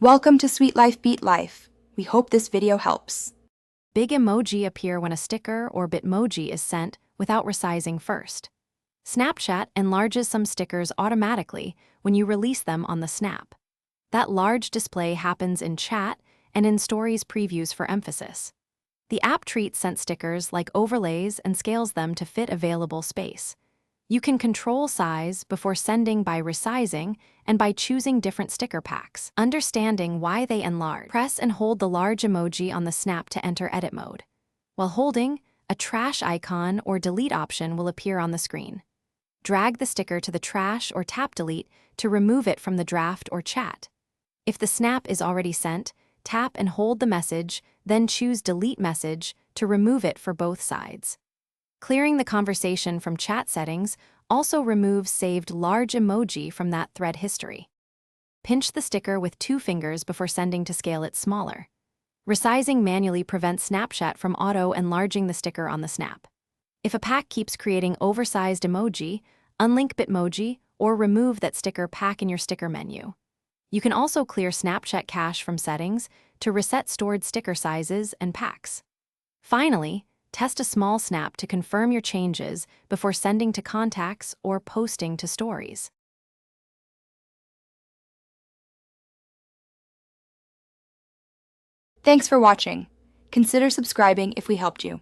Welcome to Sweet Life Beat Life. We hope this video helps. Big emoji appear when a sticker or Bitmoji is sent without resizing first. Snapchat enlarges some stickers automatically when you release them on the snap. That large display happens in chat and in stories previews for emphasis. The app treats sent stickers like overlays and scales them to fit available space. You can control size before sending by resizing and by choosing different sticker packs. Understanding why they enlarge. Press and hold the large emoji on the snap to enter edit mode. While holding, a trash icon or delete option will appear on the screen. Drag the sticker to the trash or tap delete to remove it from the draft or chat. If the snap is already sent, tap and hold the message, then choose delete message to remove it for both sides. Clearing the conversation from chat settings also removes saved large emoji from that thread history. Pinch the sticker with 2 fingers before sending to scale it smaller. Resizing manually prevents Snapchat from auto-enlarging the sticker on the snap. If a pack keeps creating oversized emoji, unlink Bitmoji or remove that sticker pack in your sticker menu. You can also clear Snapchat cache from settings to reset stored sticker sizes and packs. Finally, test a small snap to confirm your changes before sending to contacts or posting to stories. Thanks for watching. Consider subscribing if we helped you.